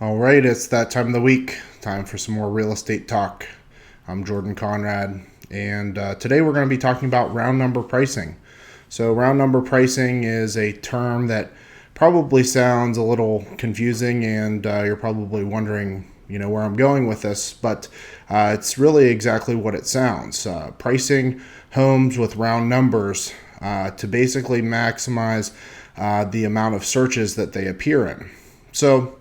All right, it's that time of the week. Time for some more real estate talk. I'm Jordan Conrad, and today we're going to be talking about round number pricing. So, round number pricing is a term that probably sounds a little confusing, and you're probably wondering, where I'm going with this, but it's really exactly what it sounds. Pricing homes with round numbers to basically maximize the amount of searches that they appear in. So,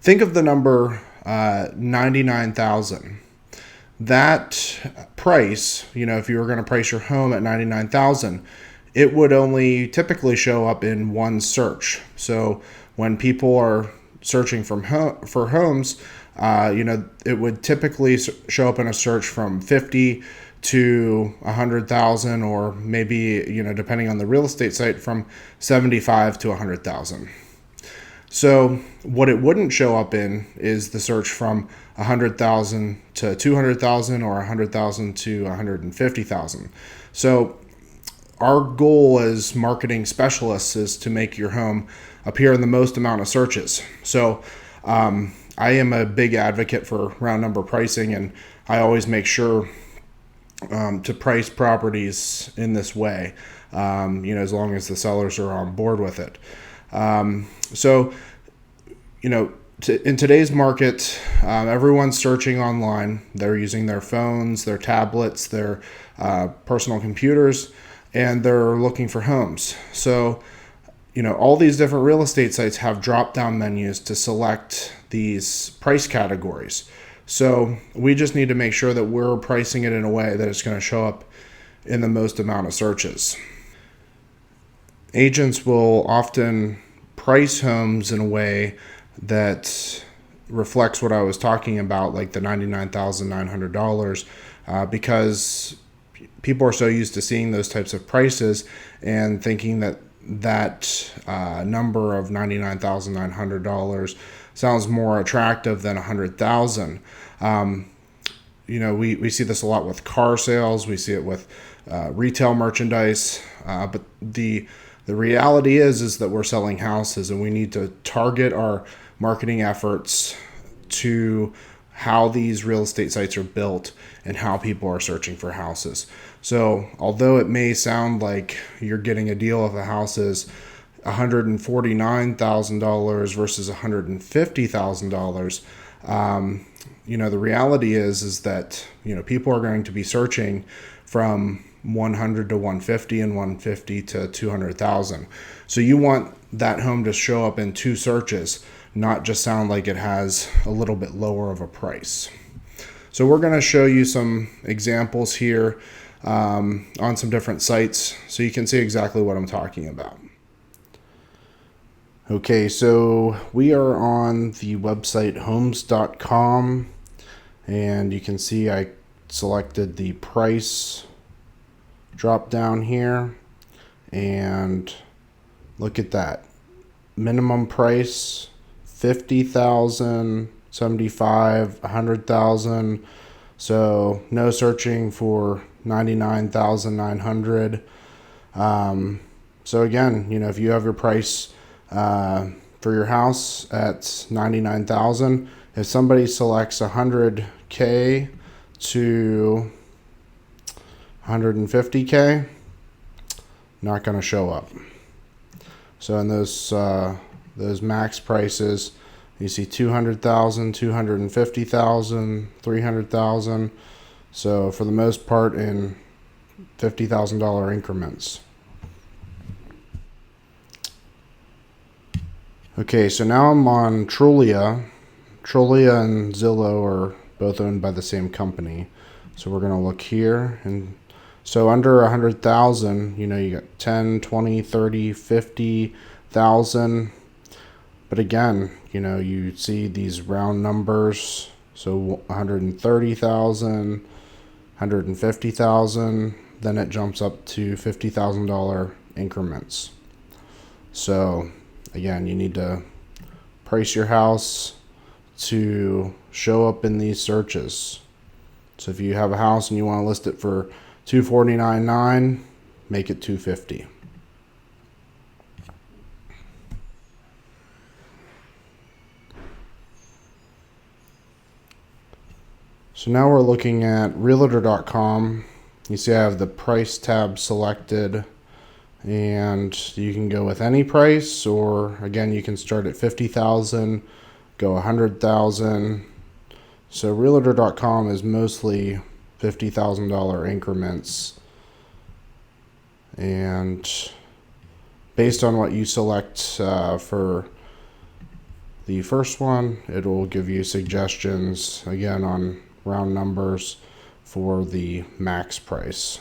think of the number 99,000. That price, if you were going to price your home at 99,000, it would only typically show up in one search. So when people are searching for homes, it would typically show up in a search from 50 to 100,000, or maybe, depending on the real estate site, from 75 to 100,000. So what it wouldn't show up in is the search from 100,000 to 200,000 or 100,000 to 150,000. So our goal as marketing specialists is to make your home appear in the most amount of searches. So I am a big advocate for round number pricing, and I always make sure to price properties in this way, as long as the sellers are on board with it. In today's market, everyone's searching online. They're using their phones, their tablets, their personal computers, and they're looking for homes. So, all these different real estate sites have drop-down menus to select these price categories. So we just need to make sure that we're pricing it in a way that it's going to show up in the most amount of searches. Agents will often price homes in a way that reflects what I was talking about, like the $99,900, because people are so used to seeing those types of prices and thinking that number of $99,900 sounds more attractive than $100,000. We see this a lot with car sales. We see it with retail merchandise, but the reality is that we're selling houses, and we need to target our marketing efforts to how these real estate sites are built and how people are searching for houses. So although it may sound like you're getting a deal if a house is $149,000 versus $150,000, the reality is that people are going to be searching from 100 to 150 and 150 to 200,000. So you want that home to show up in two searches, not just sound like it has a little bit lower of a price. So we're going to show you some examples here on some different sites so you can see exactly what I'm talking about. Okay, so we are on the website homes.com, and you can see I selected the price drop down here, and look at that. Minimum price 50,000, 75, 100,000. So no searching for 99,900. So again, if you have your price for your house at 99,000, if somebody selects 100K to 150K, not going to show up. So in those max prices, you see 200,000, 250,000, 300,000. So for the most part in $50,000 increments. Okay, so now I'm on Trulia. Trulia and Zillow are both owned by the same company. So we're going to look here, and so under 100,000, you got 10, 20, 30, 50,000. But again, you see these round numbers. So 130,000, 150,000, then it jumps up to $50,000 increments. So again, you need to price your house to show up in these searches. So if you have a house and you want to list it for $249,900, make it $250,000. So now we're looking at realtor.com. You see I have the price tab selected, and you can go with any price, or again you can start at 50,000, go 100,000. So realtor.com is mostly $50,000 increments, and based on what you select for the first one, it will give you suggestions again on round numbers for the max price.